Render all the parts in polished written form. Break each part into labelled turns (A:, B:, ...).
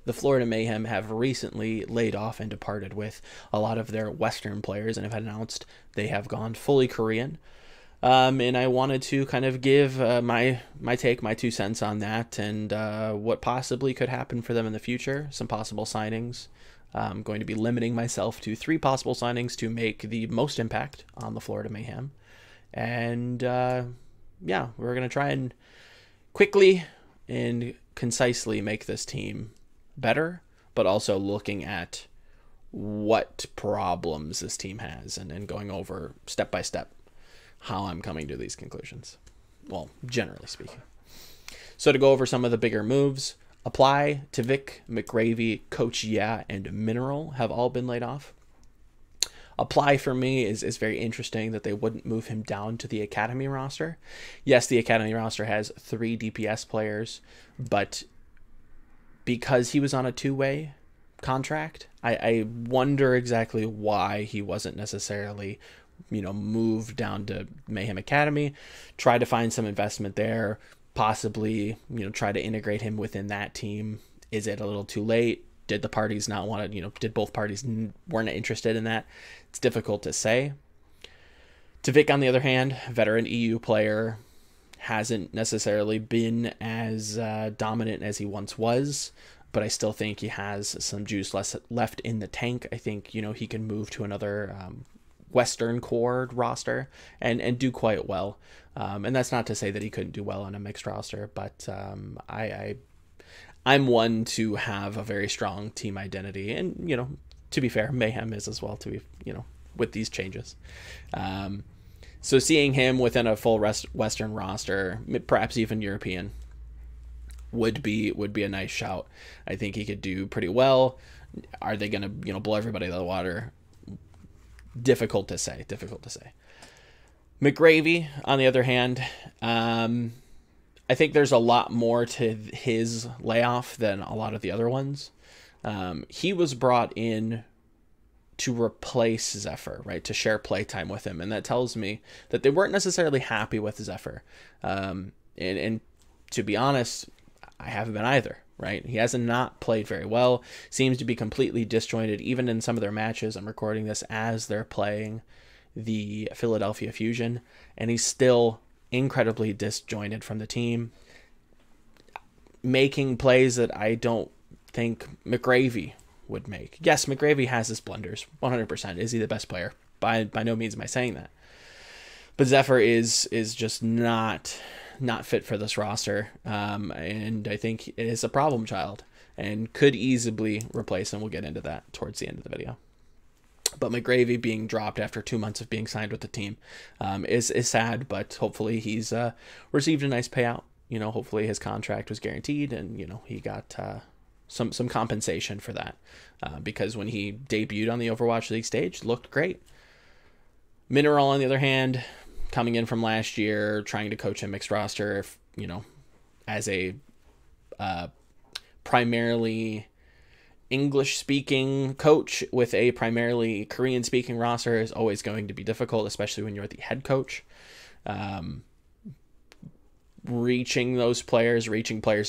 A: the Florida Mayhem have recently laid off and departed with a lot of their Western players and have announced they have gone fully Korean. And I wanted to kind of give my take, my 2 cents on that, and what possibly could happen for them in the future, some possible signings. I'm going to be limiting myself to 3 possible signings to make the most impact on the Florida Mayhem. And yeah, we're going to try and quickly and concisely make this team better, but also looking at what problems this team has and going over step by step how I'm coming to these conclusions. Well, generally speaking. So to go over some of the bigger moves, Apply, Tvik, McGravy, Coach Yeah, and Mineral have all been laid off. Apply for me is very interesting that they wouldn't move him down to the academy roster. Yes, the academy roster has 3 DPS players, but because he was on a 2-way contract, I wonder exactly why he wasn't necessarily, moved down to Mayhem Academy. Try to find some investment there. Possibly, try to integrate him within that team. Is it a little too late? Did the parties not want to, did both parties weren't interested in that? It's difficult to say. Tvik, on the other hand, veteran EU player, hasn't necessarily been as dominant as he once was, but I still think he has some juice left in the tank. I think, he can move to another Western core roster and do quite well. And that's not to say that he couldn't do well on a mixed roster, but I'm one to have a very strong team identity, and to be fair, Mayhem is as well, to be with these changes. So seeing him within a full Western roster, perhaps even European, would be a nice shout. I think he could do pretty well. Are they going to blow everybody out of the water? Difficult to say. McGravy, on the other hand, I think there's a lot more to his layoff than a lot of the other ones. He was brought in to replace Zephyr, right? To share playtime with him. And that tells me that they weren't necessarily happy with Zephyr. And to be honest, I haven't been either, right? He has not played very well. Seems to be completely disjointed, even in some of their matches. I'm recording this as they're playing the Philadelphia Fusion, and he's still incredibly disjointed from the team, making plays that I don't think McGravy would make. Yes, McGravy has his blunders, 100%. Is he the best player? By no means am I saying that. But Zephyr is just not fit for this roster, and I think it is a problem child and could easily replace him. We'll get into that towards the end of the video. But McGravy being dropped after 2 months of being signed with the team is sad, but hopefully he's received a nice payout. Hopefully his contract was guaranteed, and he got some compensation for that, because when he debuted on the Overwatch League stage, looked great. Mineral, on the other hand, coming in from last year, trying to coach a mixed roster, as a primarily English-speaking coach with a primarily Korean-speaking roster is always going to be difficult, especially when you're the head coach. Reaching players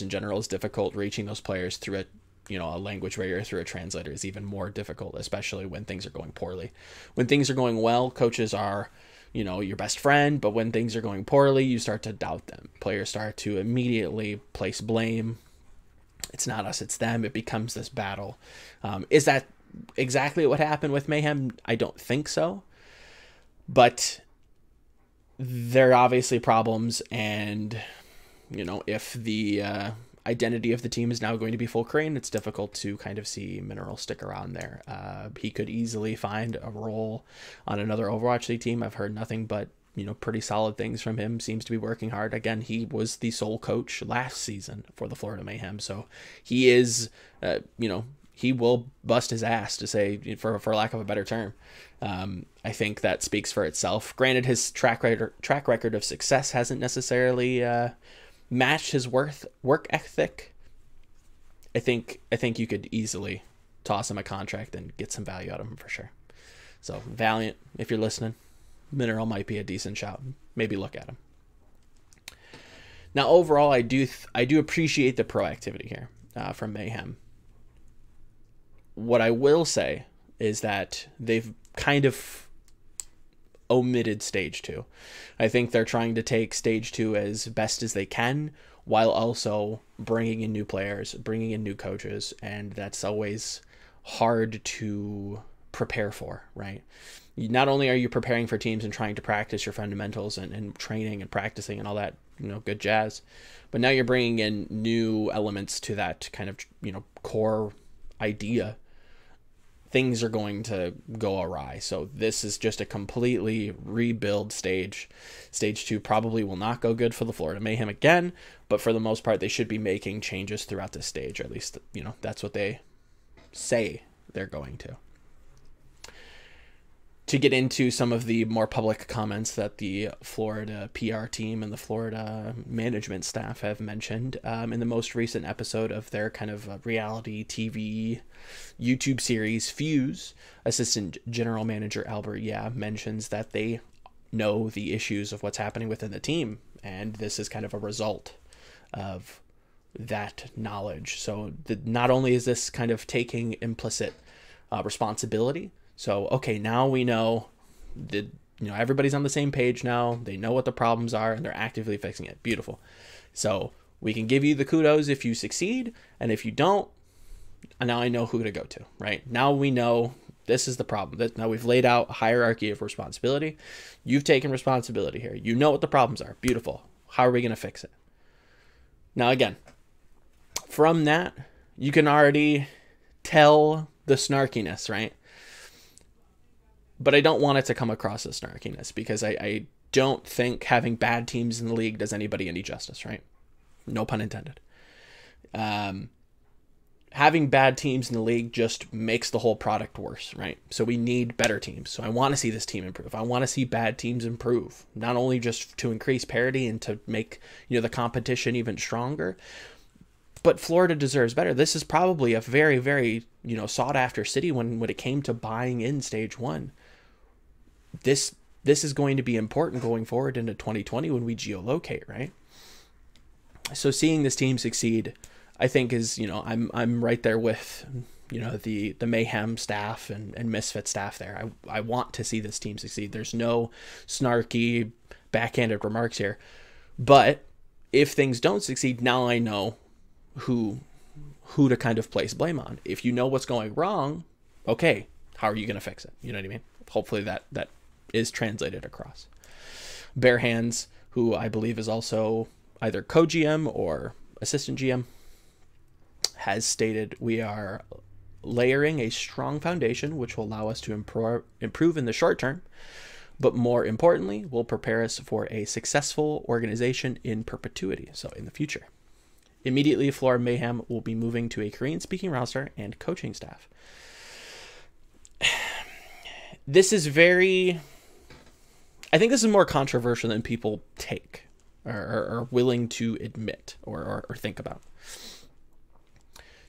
A: in general is difficult. Reaching those players through a language barrier, through a translator, is even more difficult, especially when things are going poorly. When things are going well, coaches are your best friend, but when things are going poorly, you start to doubt them. Players start to immediately place blame. It's not us, it's them. It becomes this battle. Is that exactly what happened with Mayhem? I don't think so. But there are obviously problems, and, if the identity of the team is now going to be full Korean, it's difficult to kind of see Mineral stick around there. He could easily find a role on another Overwatch League team. I've heard nothing but pretty solid things from him. Seems to be working hard. Again, he was the sole coach last season for the Florida Mayhem, so he is, he will bust his ass, to say, for lack of a better term. I think that speaks for itself. Granted, his track record of success hasn't necessarily matched his work ethic. I think you could easily toss him a contract and get some value out of him for sure. So Valiant, if you're listening, Mineral might be a decent shout. Maybe look at him. Now, overall, I do appreciate the proactivity here from Mayhem. What I will say is that they've kind of omitted stage 2. I think they're trying to take stage 2 as best as they can, while also bringing in new players, bringing in new coaches, and that's always hard to prepare for, right? Not only are you preparing for teams and trying to practice your fundamentals and training and practicing and all that, good jazz, but now you're bringing in new elements to that kind of, core idea. Things are going to go awry. So this is just a completely rebuild stage. Stage 2 probably will not go good for the Florida Mayhem again, but for the most part, they should be making changes throughout this stage, or at least, that's what they say they're going to. To get into some of the more public comments that the Florida PR team and the Florida management staff have mentioned in the most recent episode of their kind of reality TV YouTube series Fuse, Assistant General Manager Albert mentions that they know the issues of what's happening within the team, and this is kind of a result of that knowledge. So not only is this kind of taking implicit responsibility, so, okay, now we know that, everybody's on the same page now. They know what the problems are, and they're actively fixing it. Beautiful. So we can give you the kudos if you succeed, and if you don't, now I know who to go to, right? Now we know this is the problem. Now we've laid out a hierarchy of responsibility. You've taken responsibility here. You know what the problems are. Beautiful. How are we going to fix it? Now, again, from that, you can already tell the snarkiness, right? But I don't want it to come across as snarkiness, because I don't think having bad teams in the league does anybody any justice, right? No pun intended. Having bad teams in the league just makes the whole product worse, right? So we need better teams. So I want to see this team improve. I want to see bad teams improve, not only just to increase parity and to make, the competition even stronger, but Florida deserves better. This is probably a very, very, sought after city when it came to buying in stage 1. This is going to be important going forward into 2020 when we geolocate, right? So seeing this team succeed, I think is, I'm right there with, the Mayhem staff and Misfit staff there. I want to see this team succeed. There's no snarky, backhanded remarks here. But if things don't succeed, now I know who to kind of place blame on. If you know what's going wrong, okay, how are you going to fix it? You know what I mean? Hopefully that is translated across. Bare Hands, who I believe is also either co-GM or assistant GM, has stated, we are layering a strong foundation which will allow us to improve in the short term, but more importantly, will prepare us for a successful organization in perpetuity, so in the future. Immediately, Florida Mayhem will be moving to a Korean-speaking roster and coaching staff. This is I think this is more controversial than people take or are willing to admit or think about.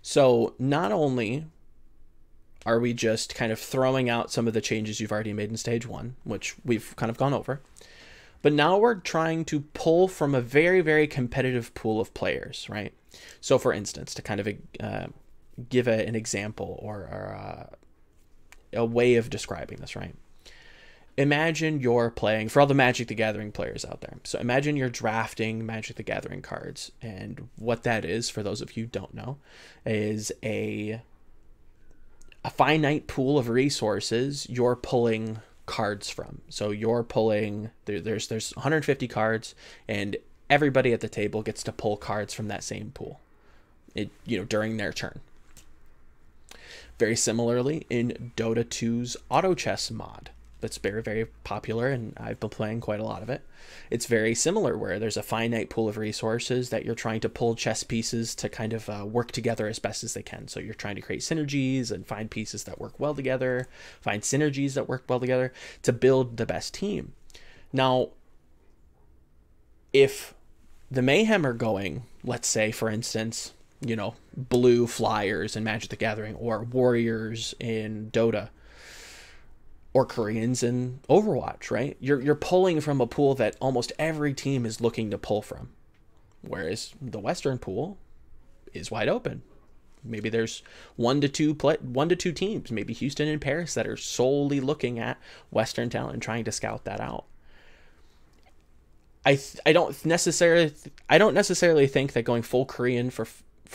A: So not only are we just kind of throwing out some of the changes you've already made in stage 1, which we've kind of gone over, but now we're trying to pull from a very, very competitive pool of players, right? So for instance, to kind of give an example or a way of describing this, right? Imagine you're playing, for all the Magic the Gathering players out there, so imagine you're drafting Magic the Gathering cards, and what that is, for those of you who don't know, is a finite pool of resources you're pulling cards from. So you're pulling, there's 150 cards, and everybody at the table gets to pull cards from that same pool, during their turn. Very similarly, in Dota 2's Auto Chess mod, that's very, very popular, and I've been playing quite a lot of it. It's very similar, where there's a finite pool of resources that you're trying to pull chess pieces to kind of work together as best as they can. So you're trying to create synergies and find pieces that work well together, find synergies that work well together to build the best team. Now, if the Mayhem are going, let's say, for instance, blue Flyers in Magic the Gathering, or Warriors in Dota, or Koreans in Overwatch, right? You're pulling from a pool that almost every team is looking to pull from, whereas the Western pool is wide open. Maybe there's one to two teams, maybe Houston and Paris, that are solely looking at Western talent and trying to scout that out. I don't necessarily think that going full Korean for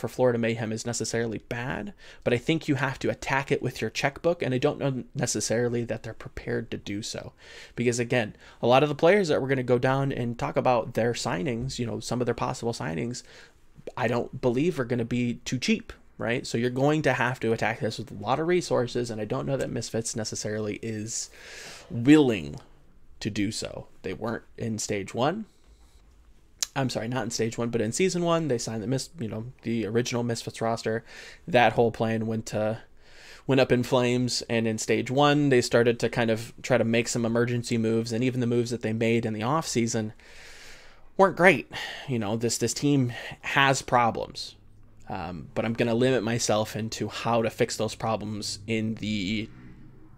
A: Florida Mayhem is necessarily bad, but I think you have to attack it with your checkbook, and I don't know necessarily that they're prepared to do so. Because again, a lot of the players that we're going to go down and talk about their signings, you know, some of their possible signings, I don't believe are going to be too cheap, right? So you're going to have to attack this with a lot of resources, and I don't know that Misfits necessarily is willing to do so. They weren't in stage one. I'm sorry, not in stage one, but in season one, they signed the original Misfits roster. That whole plan went up in flames, and in stage one, they started to kind of try to make some emergency moves, and even the moves that they made in the off season weren't great. You know, this team has problems, but I'm going to limit myself into how to fix those problems in the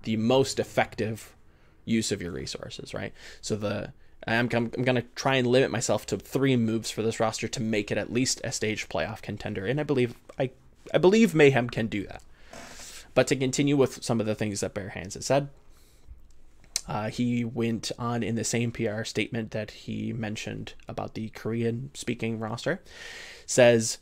A: most effective use of your resources, right? So I'm going to try and limit myself to 3 moves for this roster to make it at least a stage playoff contender, and I believe Mayhem can do that. But to continue with some of the things that Bare Hands has said, he went on in the same PR statement that he mentioned about the Korean-speaking roster, says,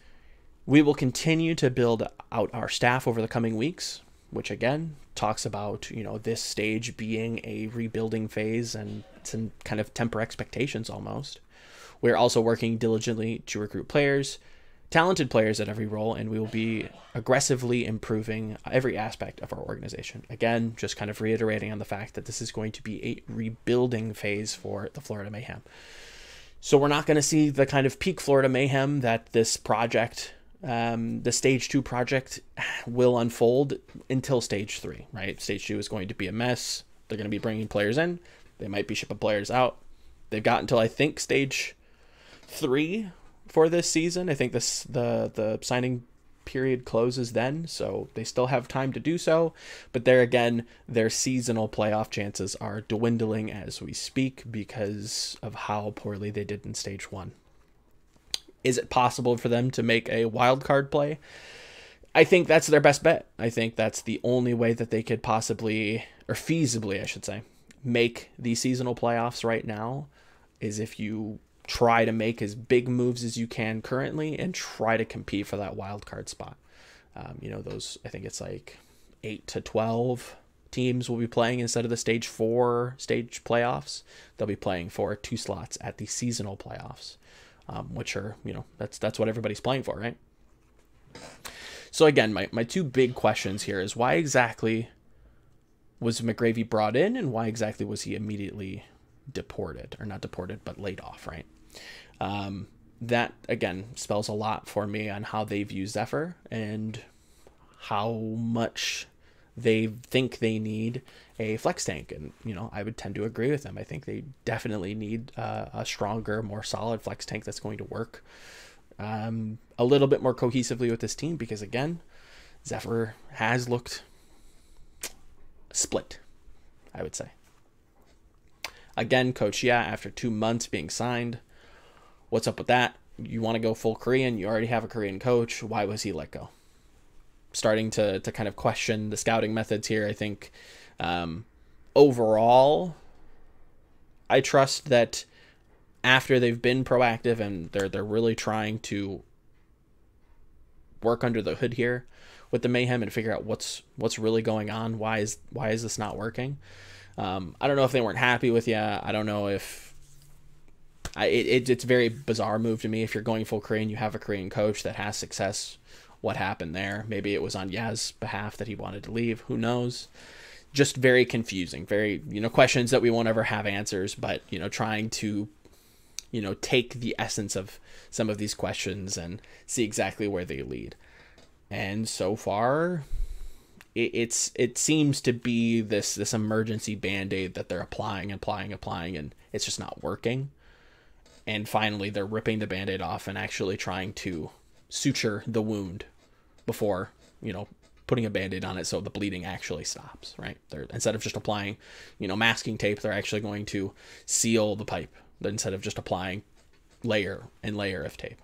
A: "We will continue to build out our staff over the coming weeks," which again talks about, you know, this stage being a rebuilding phase and to kind of temper expectations almost. We're also working diligently to recruit players, talented players at every role, and we will be aggressively improving every aspect of our organization. Again, just kind of reiterating on the fact that this is going to be a rebuilding phase for the Florida Mayhem. So we're not going to see the kind of peak Florida Mayhem that this project, the stage 2 project, will unfold until stage 3, right? Stage 2 is going to be a mess. They're going to be bringing players in. They might be shipping players out. They've got until, I think, stage 3 for this season. I think the signing period closes then, so they still have time to do so. But there again, their seasonal playoff chances are dwindling as we speak because of how poorly they did in stage 1. Is it possible for them to make a wild card play? I think that's their best bet. I think that's the only way that they could possibly, or feasibly, I should say, make the seasonal playoffs right now, is if you try to make as big moves as you can currently and try to compete for that wild card spot. You know, those, I think it's like 8 to 12 teams will be playing instead of the stage 4 stage playoffs. They'll be playing for 2 slots at the seasonal playoffs, which are, you know, that's what everybody's playing for, right? So again, my 2 big questions here is, why exactly was McGravy brought in, and why exactly was he immediately deported, or not deported, but laid off, right? That again spells a lot for me on how they view Zephyr and how much they think they need a flex tank. And, you know, I would tend to agree with them. I think they definitely need a stronger, more solid flex tank that's going to work a little bit more cohesively with this team, because again, Zephyr has looked split, I would say. Again, Coach after 2 months being signed, what's up with that? You want to go full Korean, you already have a Korean coach, why was he let go? Starting to kind of question the scouting methods here. I think overall, I trust that after they've been proactive and they're really trying to work under the hood here with the Mayhem and figure out what's really going on. Why is this not working? I don't know if they weren't happy with you. I don't know if it's a very bizarre move to me. If you're going full Korean, you have a Korean coach that has success. What happened there? Maybe it was on Yaz's behalf that he wanted to leave. Who knows? Just very confusing. Very, you know, questions that we won't ever have answers, but, you know, trying to, you know, take the essence of some of these questions and see exactly where they lead. And so far, it seems to be this emergency band-aid that they're applying, and it's just not working. And finally, they're ripping the band-aid off and actually trying to suture the wound before, you know, putting a band-aid on it so the bleeding actually stops, right? They're, instead of just applying, you know, masking tape, they're actually going to seal the pipe instead of just applying layer and layer of tape.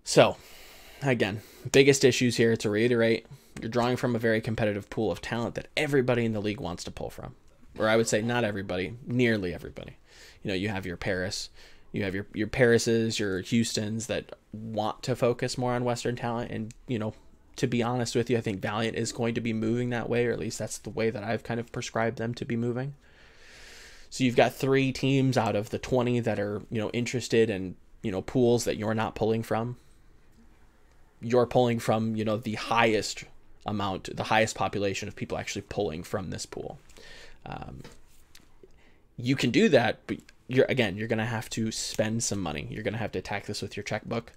A: So again, biggest issues here, to reiterate, you're drawing from a very competitive pool of talent that everybody in the league wants to pull from. Or I would say not everybody, nearly everybody. You know, you have your Paris, you have your Parises, your Houstons that want to focus more on Western talent. And, you know, to be honest with you, I think Valiant is going to be moving that way, or at least that's the way that I've kind of prescribed them to be moving. So you've got 3 teams out of the 20 that are, you know, interested in, you know, pools that you're not pulling from. You're pulling from, you know, the highest amount, the highest population of people actually pulling from this pool. You can do that, but you're going to have to spend some money. You're going to have to attack this with your checkbook.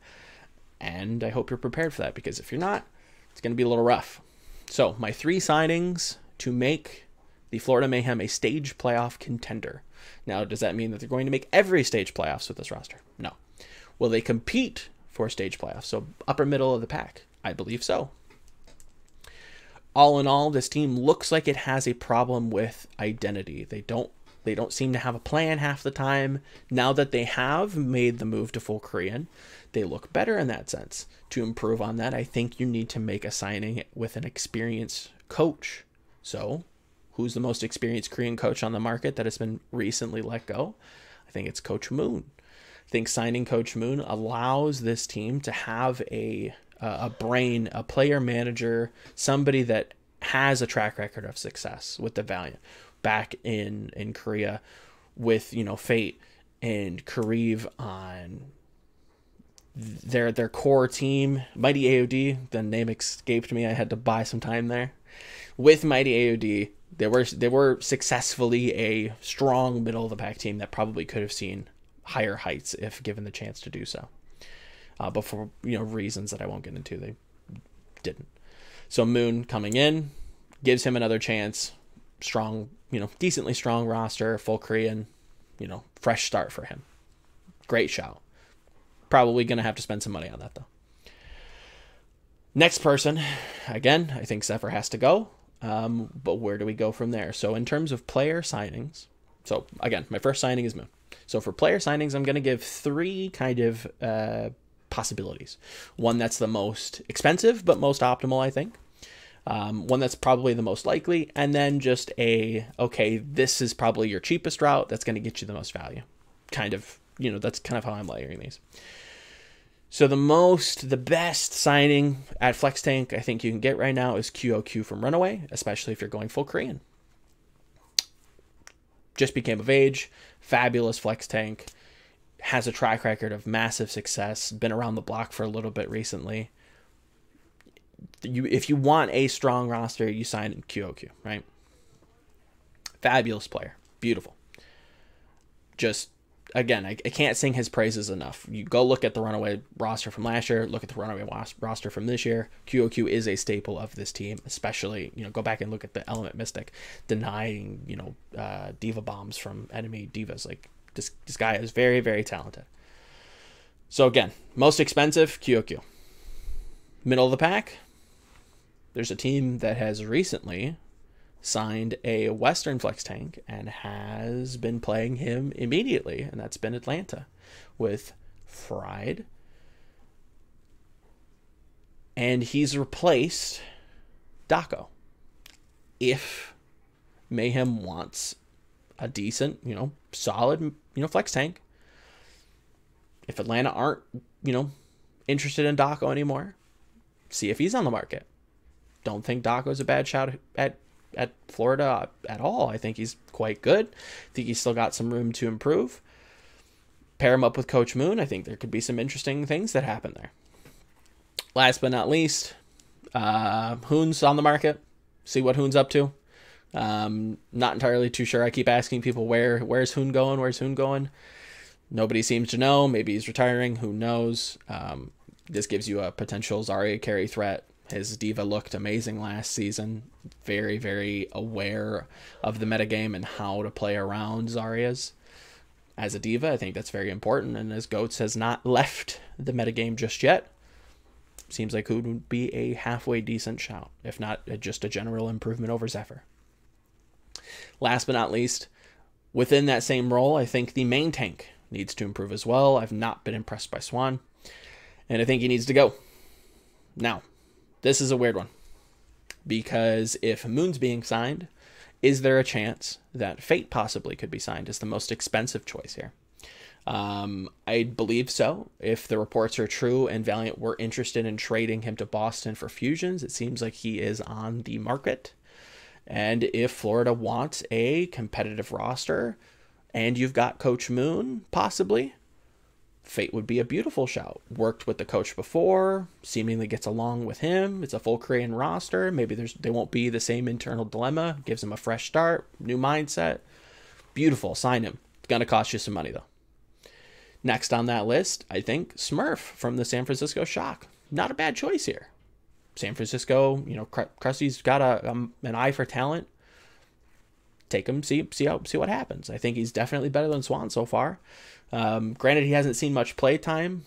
A: And I hope you're prepared for that, because if you're not, it's going to be a little rough. So my 3 signings to make the Florida Mayhem a stage playoff contender. Now, does that mean that they're going to make every stage playoffs with this roster? No. Will they compete for stage playoffs? So upper middle of the pack? I believe so. All in all, this team looks like it has a problem with identity. They don't seem to have a plan half the time. Now that they have made the move to full Korean, they look better in that sense. To improve on that, I think you need to make a signing with an experienced coach. So, who's the most experienced Korean coach on the market that has been recently let go? I think it's Coach Moon. I think signing Coach Moon allows this team to have a brain, a player manager, somebody that has a track record of success with the Valiant back in Korea, with, you know, Fate and Kariv on their core team. Mighty AOD, the name escaped me. I had to buy some time there. With Mighty AOD, they were successfully a strong middle of the pack team that probably could have seen higher heights if given the chance to do so. But for, you know, reasons that I won't get into, they didn't. So Moon coming in gives him another chance. Strong, you know, decently strong roster, full Korean, you know, fresh start for him. Great shout. Probably going to have to spend some money on that, though. Next person, again, I think Zephyr has to go. But where do we go from there? So in terms of player signings, so again, my first signing is Moon. So for player signings, I'm going to give 3 kind of possibilities. One that's the most expensive, but most optimal, I think. One that's probably the most likely, and then just okay, this is probably your cheapest route that's going to get you the most value. Kind of, you know, that's kind of how I'm layering these. So the best signing at Flex Tank I think you can get right now is QOQ from Runaway, especially if you're going full Korean. Just became of age, fabulous Flex Tank, has a track record of massive success, been around the block for a little bit recently. If you want a strong roster, you sign QOQ, right? Fabulous player. Beautiful. Just, again, I can't sing his praises enough. You go look at the Runaway roster from last year, look at the Runaway roster from this year. QOQ is a staple of this team, especially, you know, go back and look at the Element Mystic denying, you know, diva bombs from enemy divas. Like, this guy is very, very talented. So again, most expensive, QOQ. Middle of the pack, there's a team that has recently signed a Western Flex Tank and has been playing him immediately, and that's been Atlanta with Fried. And he's replaced Daco. If Mayhem wants a decent, you know, solid, you know, Flex Tank, if Atlanta aren't, you know, interested in Daco anymore, see if he's on the market. Don't think Daco's a bad shout at Florida at all. I think he's quite good. I think he's still got some room to improve. Pair him up with Coach Moon. I think there could be some interesting things that happen there. Last but not least, Hoon's on the market. See what Hoon's up to. Not entirely too sure. I keep asking people, where's Hoon going? Where's Hoon going? Nobody seems to know. Maybe he's retiring. Who knows? This gives you a potential Zarya carry threat. His diva looked amazing last season. Very, very aware of the metagame and how to play around Zaryas as a diva. I think that's very important. And as Goats has not left the metagame just yet, seems like Hoon would be a halfway decent shout, if not just a general improvement over Zephyr. Last but not least, within that same role, I think the main tank needs to improve as well. I've not been impressed by Swan, and I think he needs to go. Now, this is a weird one, because if Moon's being signed, is there a chance that Fate possibly could be signed as the most expensive choice here? I believe so. If the reports are true and Valiant were interested in trading him to Boston for fusions, it seems like he is on the market. And if Florida wants a competitive roster and you've got Coach Moon, possibly, Fate would be a beautiful shout. Worked with the coach before, seemingly gets along with him. It's a full Korean roster. Maybe they won't be the same internal dilemma. Gives him a fresh start, new mindset. Beautiful. Sign him. It's going to cost you some money, though. Next on that list, I think Smurf from the San Francisco Shock. Not a bad choice here. San Francisco, you know, Krusty's got an eye for talent. Take him, see what happens. I think he's definitely better than Swan so far. Granted, he hasn't seen much play time,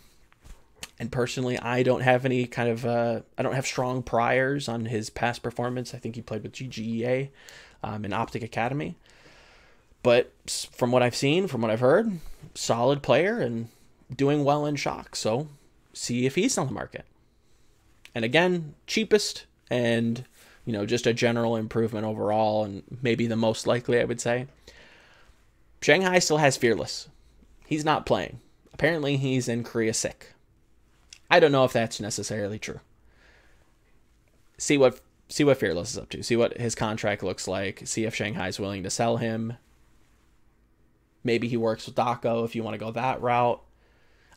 A: and personally, I don't have any kind of I don't have strong priors on his past performance. I think he played with GGEA in Optic Academy. But from what I've seen, from what I've heard, solid player and doing well in Shock. So see if he's on the market. And again, cheapest and, you know, just a general improvement overall, and maybe the most likely, I would say. Shanghai still has Fearless. He's not playing. Apparently he's in Korea sick. I don't know if that's necessarily true. See what Fearless is up to. See what his contract looks like. See if Shanghai's willing to sell him. Maybe he works with Daco if you want to go that route.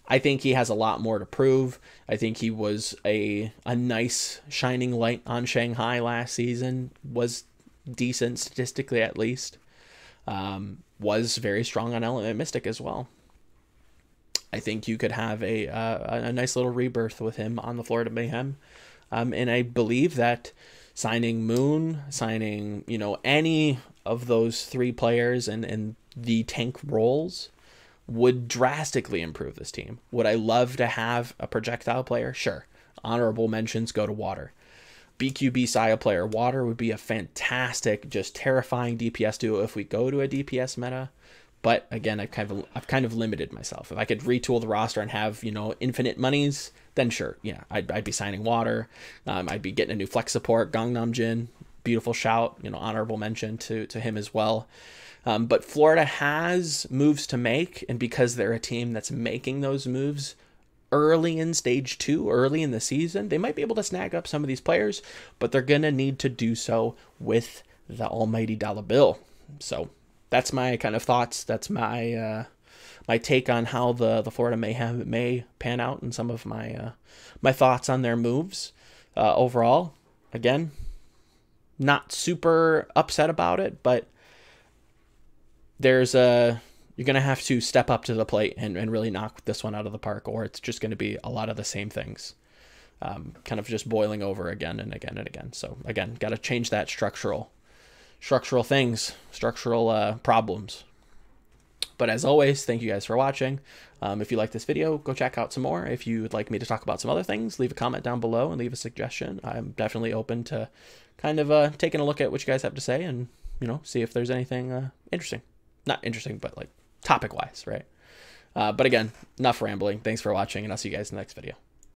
A: I think he has a lot more to prove. I think he was a nice shining light on Shanghai last season. Was decent statistically at least. Was very strong on Element Mystic as well. I think you could have a nice little rebirth with him on the Florida Mayhem. And I believe that signing Moon, signing, you know, any of those three players and the tank roles would drastically improve this team. Would I love to have a projectile player? Sure. Honorable mentions go to Water. BQB Saya player. Water would be a fantastic, just terrifying DPS duo if we go to a DPS meta. But again, I've kind of limited myself. If I could retool the roster and have, you know, infinite monies, then sure, yeah, I'd be signing Water. I'd be getting a new flex support, Gangnam Jin, beautiful shout, you know, honorable mention to him as well. But Florida has moves to make, and because they're a team that's making those moves early in stage 2, early in the season, they might be able to snag up some of these players, but they're gonna need to do so with the almighty dollar bill. So that's my kind of thoughts. That's my my take on how the Florida Mayhem may pan out, and some of my my thoughts on their moves overall. Again, not super upset about it, but there's you're going to have to step up to the plate and really knock this one out of the park, or it's just going to be a lot of the same things, kind of just boiling over again and again and again. So again, got to change that structural things, structural problems. But as always, thank you guys for watching. If you like this video, go check out some more. If you would like me to talk about some other things, leave a comment down below and leave a suggestion. I'm definitely open to kind of taking a look at what you guys have to say and, you know, see if there's anything interesting. Not interesting, but like topic-wise, right? But again, enough rambling. Thanks for watching, and I'll see you guys in the next video.